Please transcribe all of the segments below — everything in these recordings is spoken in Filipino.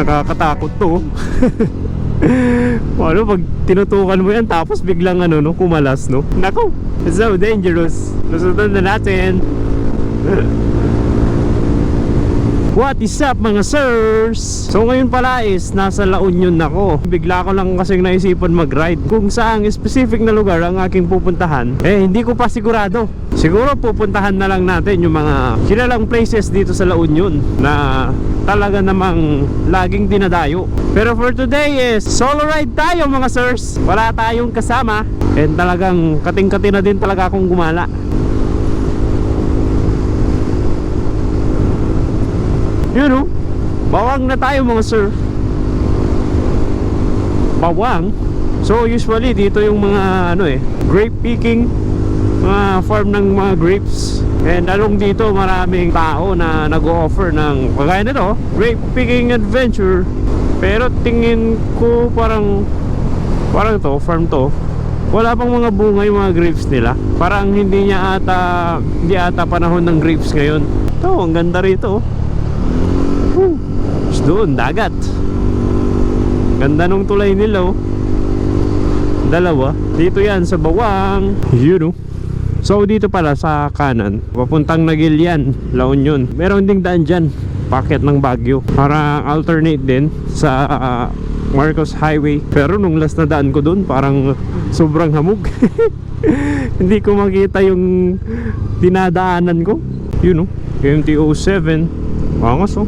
Nakakatakot to. Ano pag tinutukan mo yan tapos biglang ano no, kumalas no. Nako, it's so dangerous. Lusutan na natin. What is up mga sirs? So ngayon pala is nasa La Union ako. Bigla ko lang kasing naisipan mag-ride kung saang specific na lugar ang aking pupuntahan. Hindi ko pa sigurado. Siguro pupuntahan na lang natin yung mga kilalang places dito sa La Union na talaga namang laging dinadayo. Pero for today is solo ride tayo mga sirs. Wala tayong kasama. And talagang kating-kati na din talaga akong gumala. Yun o, bawang na tayo mga sir. Bawang. So usually dito yung mga ano grape picking, mga farm ng mga grapes. And along dito maraming tao na nag-o-offer ng kagaya nito, grape picking adventure. Pero tingin ko parang to, farm to, wala pang mga bunga yung mga grapes nila. Parang hindi ata panahon ng grapes ngayon. Ito, ang ganda rito. Doon, dagat. Ganda nung tulay nila dalawa. Dito yan sa Bawang. Yun So dito pala sa kanan papuntang Nagilian, La Union. Meron ding daan dyan, packet ng Baguio. Para alternate din sa Marcos Highway. Pero nung last na daan ko doon, parang sobrang hamog. Hindi ko makita yung dinadaanan ko. Yun MT-07. Angas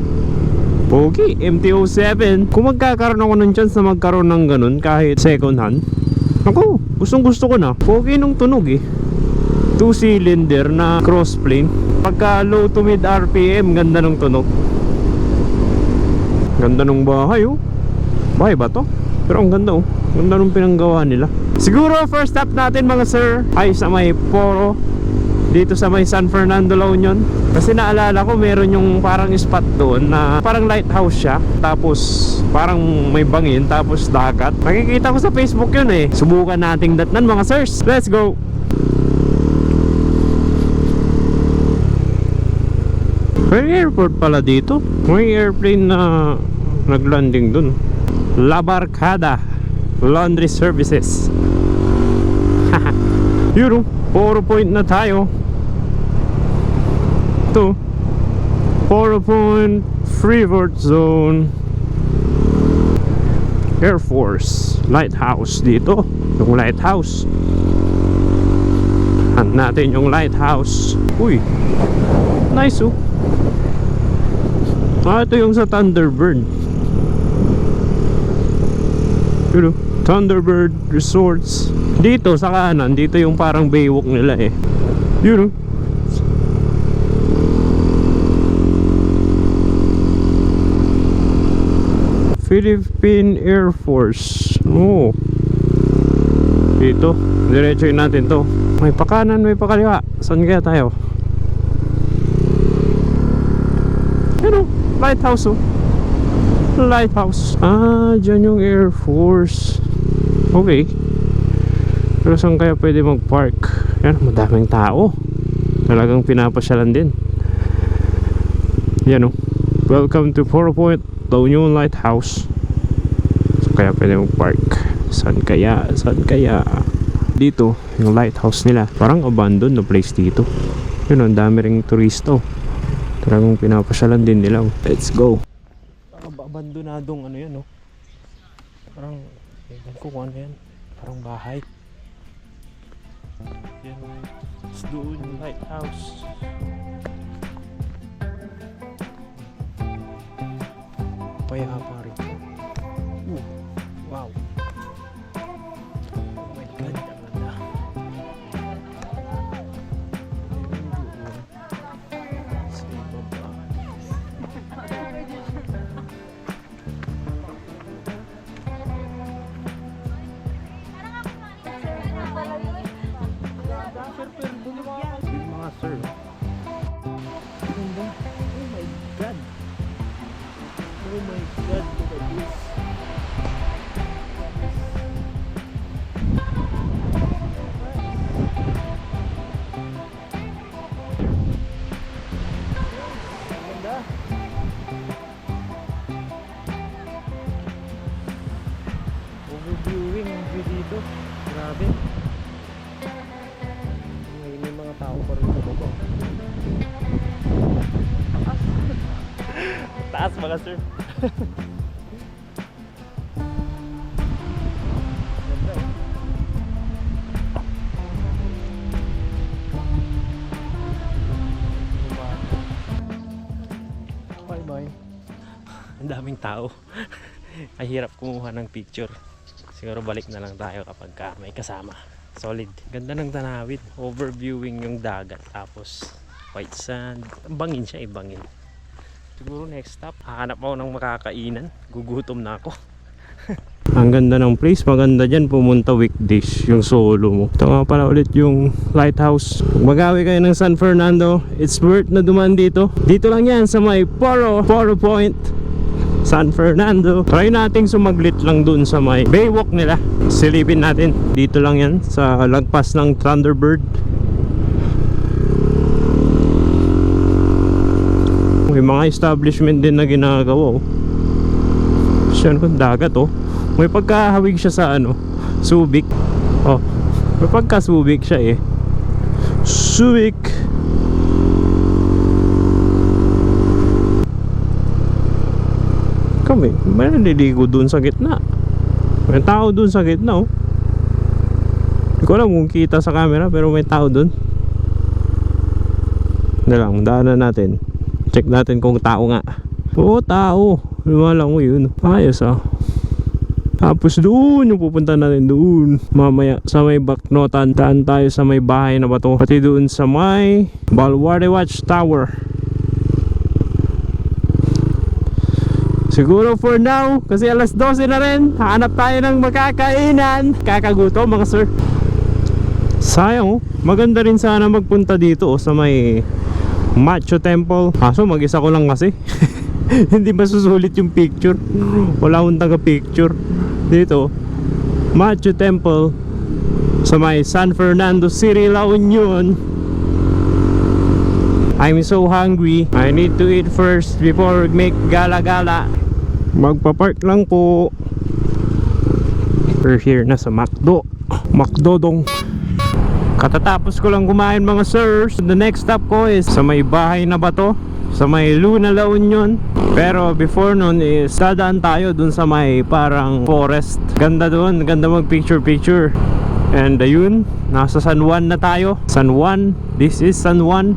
Pogi, MT-07. Kung magkakaroon ako ng chance na magkaroon ng ganun kahit second hand, ako, gustong gusto ko na. Pogi nung tunog 2-cylinder na crossplane. Pagka low to mid RPM, ganda nung tunog. Ganda nung bahay Bahay ba to? Pero ang ganda Ganda nung pinanggawa nila. Siguro first stop natin mga sir ay sa may Poro, dito sa may San Fernando, La Union. Kasi naalala ko meron yung parang spot doon na parang lighthouse siya, tapos parang may bangin, tapos dagat. Nakikita ko sa Facebook yun Subukan nating datnan mga sirs. Let's go! May airport pala dito. May airplane na naglanding dun. La Barcada Laundry Services. Yun Poro Point na tayo. Poro Point Freeport Zone. Air Force Lighthouse dito. Yung lighthouse. Hunt natin yung lighthouse. Uy, nice ito yung sa Thunderbird. Thunderbird Resorts. Dito sa kanan, dito yung parang baywalk nila Yun Philippine Air Force. Dito, diretsoin natin to. May pakanan, may pakaliwa. Saan kaya tayo? Lighthouse Lighthouse. Dyan yung Air Force. Okay. Pero saan kaya pwede mag-park? Yan, madaming tao. Talagang pinapasyalan din. Yan Welcome to Poro Point, La Union Lighthouse. So kaya pwede mag-park. Saan kaya? Dito, yung lighthouse nila. Parang abandoned na place dito. Yun, ang dami ring turisto. Talagang pinapasyalan din nila. Let's go. Abandonadong ano yan Parang ewan ko kung ano yan. Parang bahay. Yan doon yung lighthouse. Paya pa rin. Wow. Oh my God, ang ganda. Sir. Ganda. Oh my God. Oh my God, look at this. Ganda. taas mga sir. Bye-bye. Ang daming tao. Ay hirap kumuha ng picture. Siguro balik na lang tayo kapag may kasama. Solid. Ganda ng tanawin. Overviewing yung dagat. Tapos white sand. Bangin siya, bangin. Siguro next stop, hahanap ako ng makakainan. Gugutom na ako. Ang ganda ng place. Maganda dyan pumunta weekdays yung solo mo. Ito nga pala ulit yung lighthouse. Kung magawi kayo ng San Fernando, it's worth na dumaan dito. Dito lang yan sa may Poro Point, San Fernando. Try nating sumaglit lang dun sa may baywalk nila. Silipin natin. Dito lang yan sa lagpas ng Thunderbird. May mga establishment din na ginagawa. Siya no, dagat oh. May pagkahawig siya sa ano, Subic. Oh, may pagka-Subic siya eh. Subic. Kami, may naliligo dun sa gitna. May tao dun sa gitna oh. Hindi ko alam kung kita sa camera pero may tao dun. Na lang, daanan natin. Check natin kung tao nga. Oo, tao. Lumalang mo yun. Ayos ah. Tapos doon yung pupunta natin doon. Mamaya sa may Baknotan, daan tayo sa may bahay na bato. Pati doon sa may Balwarte Watch Tower. Siguro for now, kasi alas 12 na rin, hanap tayo ng makakainan. Kakaguto mga sir. Sayang oh. Maganda rin sana magpunta dito oh, sa may Macho Temple. Kaso mag-isa ko lang kasi. Hindi masusulit yung picture. Wala akong taga-picture. Dito Macho Temple sa may San Fernando City, La Union. I'm so hungry. I need to eat first before make gala-gala. Magpa-park lang po. We're here na sa McDo dong. Katatapos ko lang kumain mga sirs. The next stop ko is sa may bahay na bato, sa may Luna, La Union. Pero before nun is dadaan tayo dun sa may parang forest. Ganda dun, ganda mag picture. And ayun, nasa San Juan na tayo. San Juan, this is San Juan.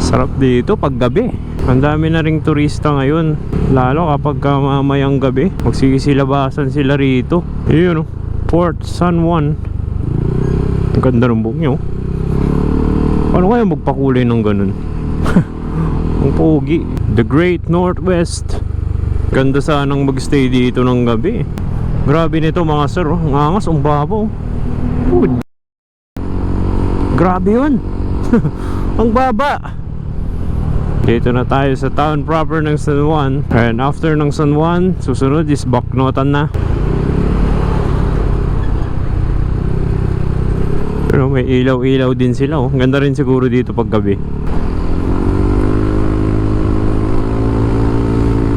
Sarap dito pag gabi. Ang dami na ring turista ngayon. Lalo kapag mamayang gabi, magsisilabasan sila rito. Ayun, Port San Juan. Ang ganda ng buhok nyo. Paano kaya magpakulay ng ganun? Ang pogi. The Great Northwest. Ganda sanang magstay dito ng gabi. Grabe nito mga sir. Ang angas, ang babaw. Grabe yun. Ang baba. Dito na tayo sa town proper ng San Juan. And after ng San Juan, susunod is Baknotan na. Pero may ilaw-ilaw din sila oh. Ganda rin siguro dito pag gabi.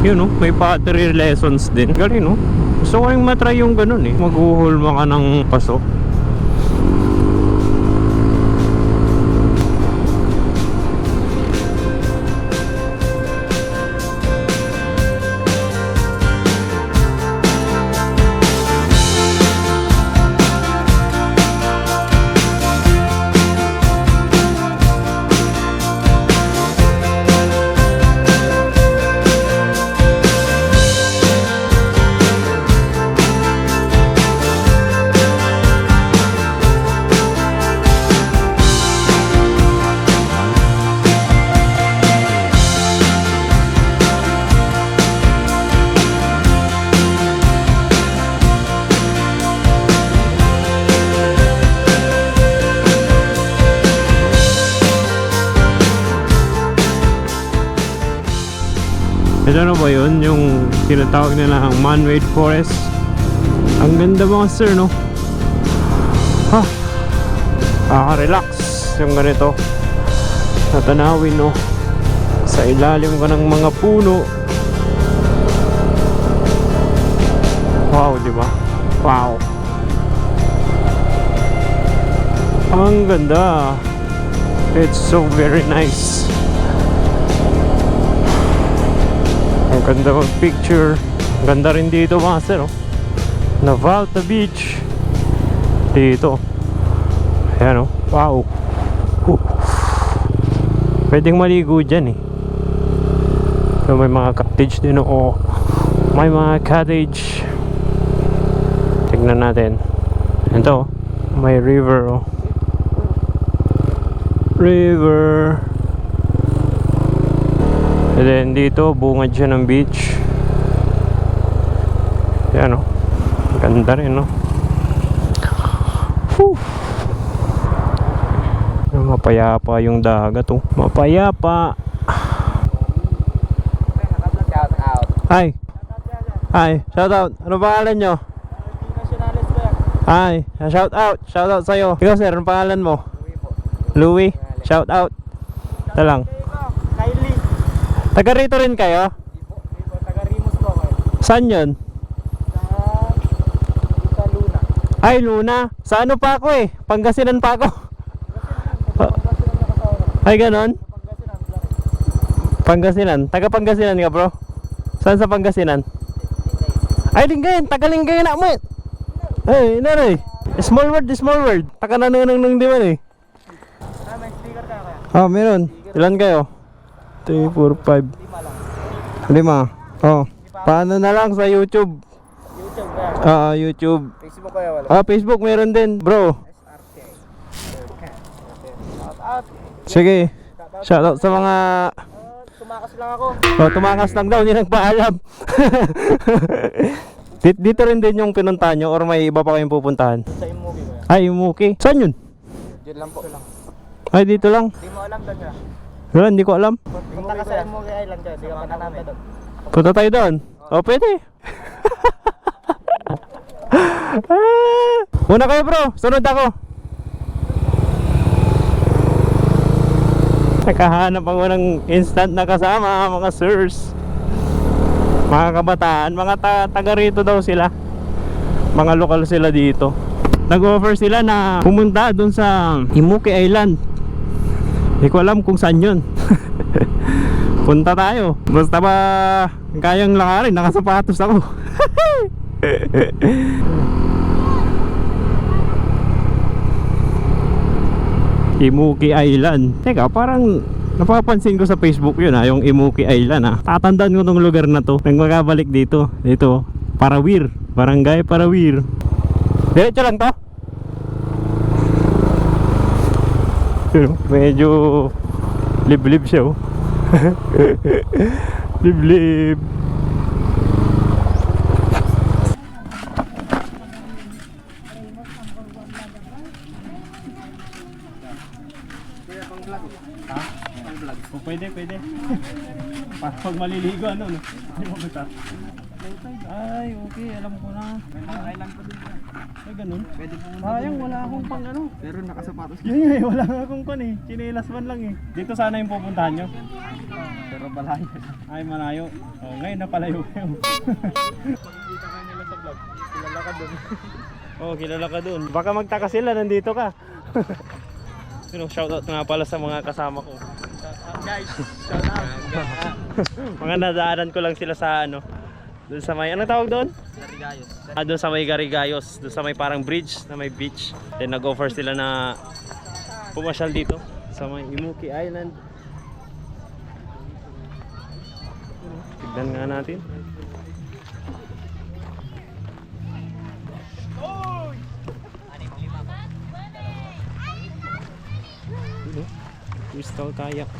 Yun oh, may pottery lessons din. Galing no? Gusto ko yung matry yung ganun eh. Maghuhulma ka ng paso. Ito na ba yun? Yung tinatawag nila ang man-made forest. Ang ganda mga sir no? Ha! Relax yung ganito. Natanawin no? Sa ilalim ka ng mga puno. Wow, di ba? Wow! Ang ganda. It's so very nice. Ganda mag picture. Ganda rin dito mga sir, oh. Navalta Beach. Dito. Ayan, oh. Wow. Pwedeng maligo dyan, eh. So, may mga cottage din, oh. May mga cottage. Tignan natin. Ito, may river, oh. River. And then dito, bungad siya ng beach. Yan, oh. Ganda rin, no? Whew. Mapayapa yung dagat, oh. Mapayapa. Hi. Hi. Shout out. Ano pangalan nyo? Hi. Shout out. Shout out sa'yo. Ikaw sir, ano pangalan mo? Louie. Shout out. Ito lang. Kylie. Taga rito rin kayo? Taga Rimos po ako. Saan yun? Sa Luna. Ay, Luna. Sa ano pa ako, eh? Pangasinan pa ako. Ay, ganon? Pangasinan. Taga Pangasinan ka, bro? Saan sa Pangasinan? Ay, Lingayen. Taga Lingayen na mo, eh. Ay, nanay. Small word, small word. Taga nanunong di man, eh. May sticker ka kaya? Oh, meron. Ilan kayo? 3, 4, 5. 5. Oh. Paano na lang sa YouTube? YouTube kaya? YouTube. Facebook kaya wala? Facebook meron din, bro. SRK. Shout out. Sige. Shoutout sa mga... Tumakas lang ako. Oh, tumakas lang daw, hindi nagpaalam. Dito rin din yung pinuntahan nyo or may iba pa kayong pupuntahan? Sa Imugi kaya? Ay, Umuki. Saan yun? Diyan lang po. Ay, dito lang. Hindi mo alam doon ka? Wala, hindi ko alam. Punta ka sa Imugi Island ka. Hindi ka pa namin doon. Punta tayo doon. Oh, pwede. Una kayo, bro. Sunod ako. Nakahanap ako ng instant na kasama, mga sirs. Mga kabataan, mga taga rito daw sila. Mga lokal sila dito. Nag-offer sila na pumunta doon sa Imuki Island. Hindi ko alam kung saan yun. Punta tayo. Basta ba kayang lakarin, nakasapatos ako. Imuki Island. Teka, parang napapansin ko sa Facebook yun, yung Imuki Island, ha. Tatandaan ko tong lugar na to nang magabalik dito. Dito, Parawir. Barangay Parawir. Diretso lang to. Medyo liblib siya, oh. Liblib. Oh, pwede. Para pag maliligo, ano, no? Hindi mo bata. Ay, okay, alam ko na. Island pa din ka. Ay, ganun. Pwede pumunta. Sayang, wala akong pang ano. Pero nakasapatos ka. Yun nga, eh, wala akong pan, eh. Chinelas man lang, eh. Dito sana yung pupuntahan nyo. Pero balayo. Ay, malayo. Oh, ngayon napalayo kayo. Pagkikita kayo nila sa vlog. Kilala ka doon. Oh, kilala ka dun. Baka magtaka sila, nandito ka. Shoutout nga pala sa mga kasama ko. Guys, shout out. Mga nadaanan ko lang sila sa ano, doon sa may, anong tawag doon? Garigayos. Doon sa may Garigayos, doon sa may parang bridge na may beach. Then nag-offer sila na pumasyal dito sa may Imuki Island. Tignan nga natin. Crystal kayak.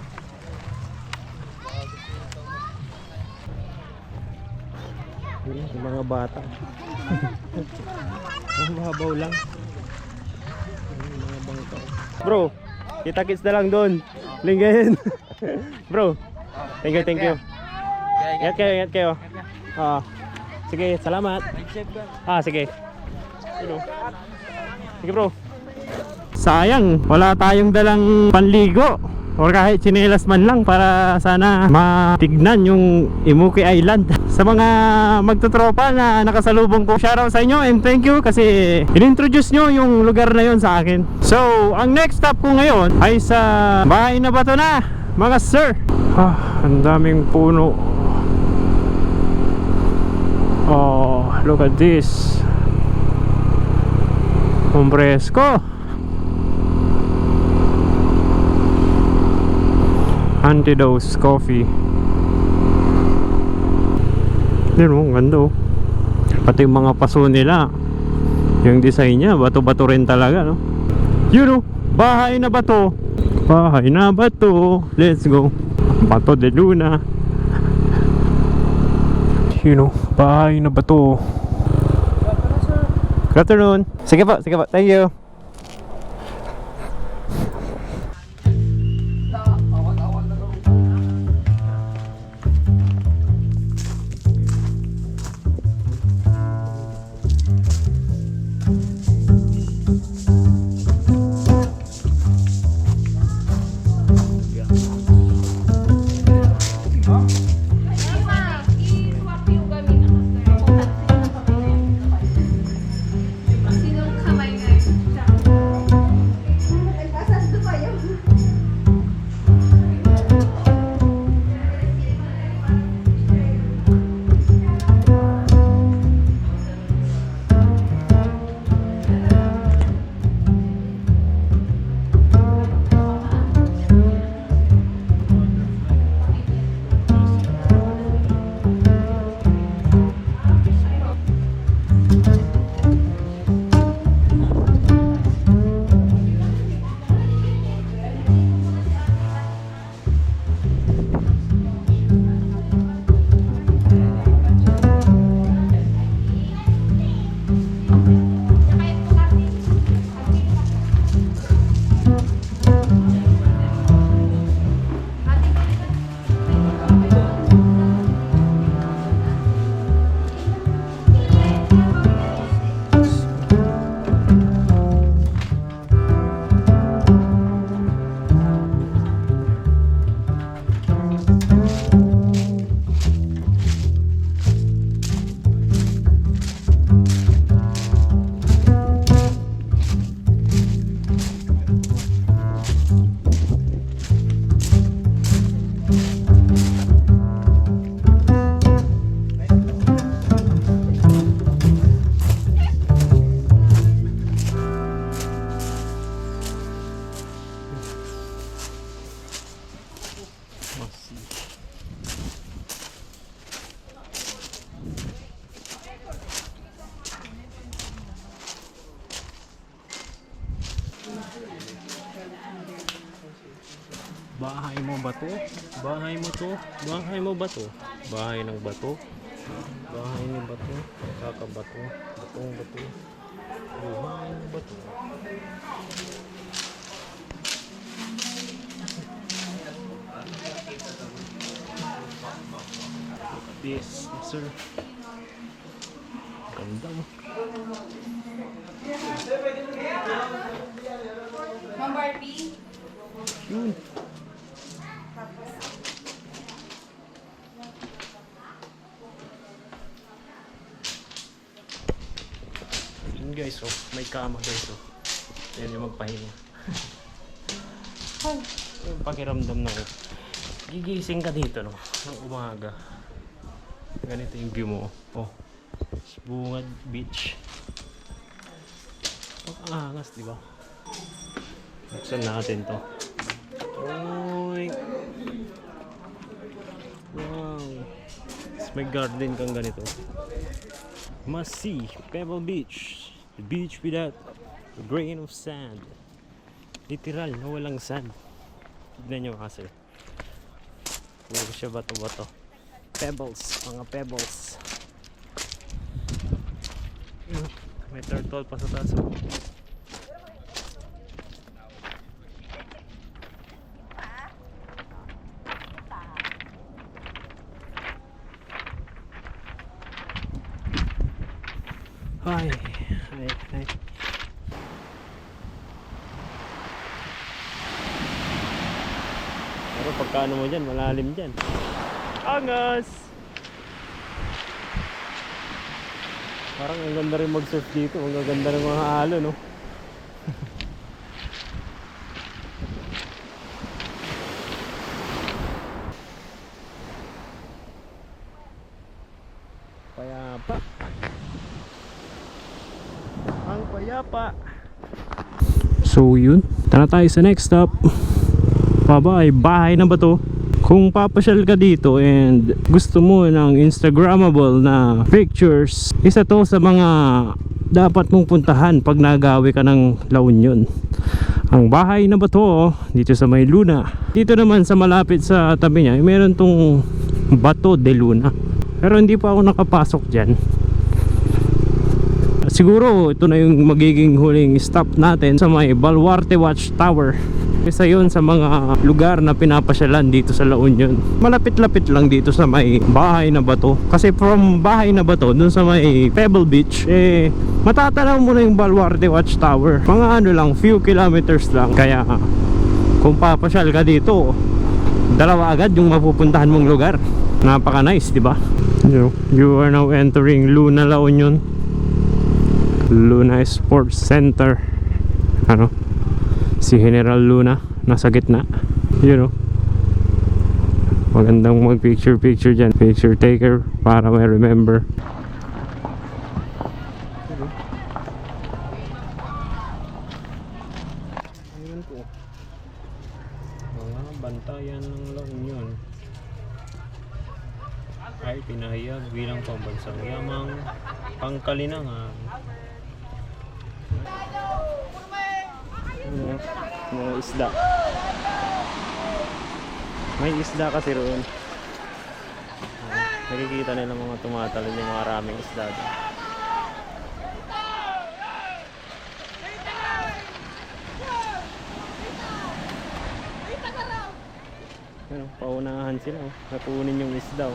Yung mga bata. Ang mababaw lang. Yung mga bangka. Bro, kita-kits na lang doon. Lingayen. Bro, thank you. Ingat kayo. Sige, salamat. Sige. Sige bro. Sayang, wala tayong dalang panligo or kahit tsinelas man lang para sana matignan yung Imuki Island. Sa mga magtutropa na nakasalubong ko, shoutout sa inyo and thank you kasi in-introduce nyo yung lugar na yon sa akin. So, ang next stop ko ngayon ay sa bahay na bato na, mga sir. Ang daming puno. Look at this. Fresco. Antidote coffee. Yun oh, ganda oh. Pati yung mga paso nila, yung design niya, bato-bato rin talaga, no? Yun oh, bahay na bato. Bahay na bato. Let's go. Bato de Luna. Yun oh, bahay na bato. Good afternoon. Sige po, sige po. Thank you. Bahay mo ba to? Bahay mo to? Bahay mo ba to? Bahay ng bato? Bahay ni bato? Kakabato? Batong bato? Bahay ng bato? Look at this, sir. Ganda mo. Ma'am Barbie? Yun. Yun guys, oh, may kama guys, oh. Ayan yung magpahinga. Yung pakiramdam na ko. Gigising ka dito, no? Ng umaga. Ganito yung view mo, oh. Bungad Beach. Ang angas, di ba? Buksan natin to. Oy. Wow. It's may garden kang ganito. Must see Pebble Beach. The beach without a grain of sand. Literal na walang sand. Tignan nyo kasi. Puro siya bato-bato. Pebbles. Mga pebbles. May turtle pa sa taas. Ay, ay, ay. Pero pagkaano mo dyan, malalim dyan. Angas! Parang ang ganda rin mag-surf dito. Ang ganda ng mga halo, no? Kaya pa. Payapa. So yun, tara tayo sa next stop. Bye-bye, bahay na ba to? Kung papasyal ka dito and gusto mo ng Instagrammable na pictures, isa to sa mga dapat mong puntahan pag nagawi ka ng La Union. Ang bahay na ba to dito sa May Luna. Dito naman sa malapit sa tabi niya, meron tong Bato de Luna. Pero hindi pa ako nakapasok dyan. Siguro ito na yung magiging huling stop natin sa may Baluarte Watchtower. Isa yun sa mga lugar na pinapasyalan dito sa La Union. Malapit-lapit lang dito sa may bahay na bato. Kasi from bahay na bato dun sa may Pebble Beach, matatanaw mo na yung Baluarte Watchtower. Mga ano lang, few kilometers lang. Kaya kung papasyal ka dito, dalawa agad yung mapupuntahan mong lugar. Napaka nice, di ba? You are now entering Luna, La Union. Luna Sports Center. Ano? Si General Luna nasa gitna. You know. Magandang mag picture dyan. Picture taker para may remember. Ayun po. Mga bantayan ng La Union ay pinahayag bilang pambansang yamang pangkalinangan. Mga isda. May isda kasi roon. Nakikita nila mga tumatalon yung mga maraming isda doon. Ano, paunahan sila. Napunin yung isda.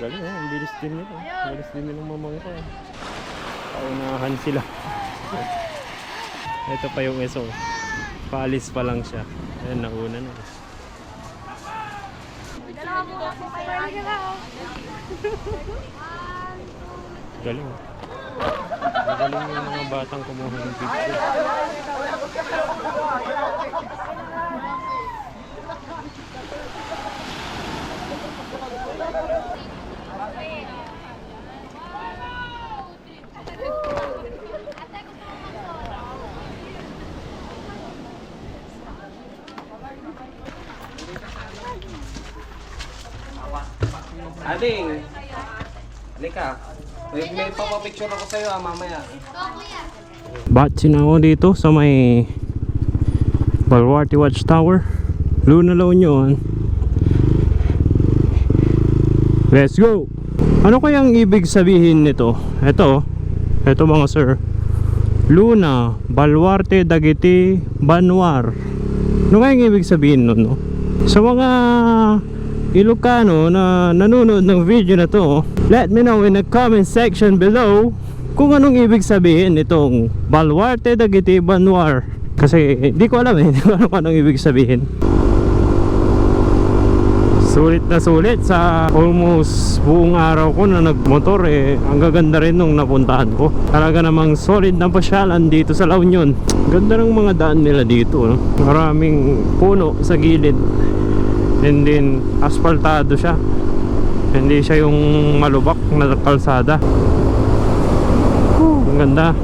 Galing, ang bilis din nila. Bilis din nilang mamangka. Paunahan sila. Ito pa yung eso. Paalis pa lang siya. Ayan, nauna na. Galing. Galing yung mga batang kumuha ng picture. Ading, halika. May papapicture ako sa'yo mamaya. Batsin ako dito sa may Baluarte Watchtower, Luna, La Union. Let's go! Ano kayang ibig sabihin nito? Ito mga sir, Luna, Baluarte, Dagiti, Banwar. Ano kayang ibig sabihin nun, no? Sa mga Ilocano na nanonood ng video na to, let me know in the comment section below kung anong ibig sabihin nitong Baluarte, Dagiti, Banwar. Kasi di ko alam hindi ko alam anong ibig sabihin. Sulit na sulit sa almost buong araw ko na nagmotor ang gaganda rin nung napuntahan ko. Talaga namang solid na pasyalan dito sa La Union. Ganda ng mga daan nila dito, no? Maraming puno sa gilid. And then asfaltado siya. Hindi siya yung malubak na kalsada. Ang ganda.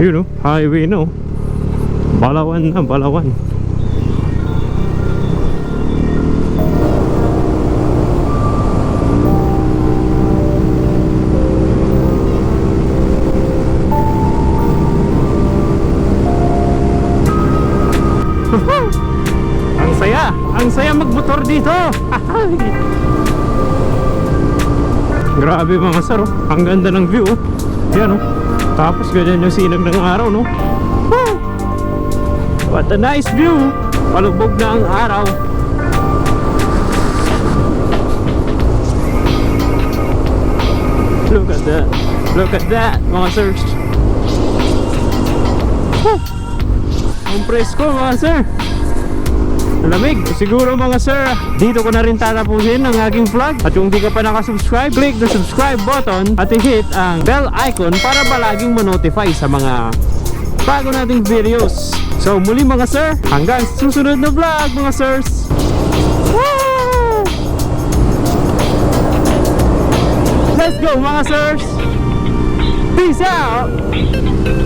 Yun, no? Highway, no? Balawan na, Balawan. Ang saya magmotor dito. Grabe mga sir, ang ganda ng view. Yan, tapos ganyan yung sinag ng araw, no? Woo! What a nice view. Palubog na ang araw. Look at that. Look at that, mga sirs. Woo! Ang presko, mga sir. Lamig. Siguro mga sir, dito ko na rin tatapusin ang aking vlog. At kung di ka pa nakasubscribe, click the subscribe button at i-hit ang bell icon para palaging ma-notify sa mga bago nating videos. So muli mga sir, hanggang susunod na vlog mga sirs. Woo! Let's go mga sirs. Peace! siya. Oh.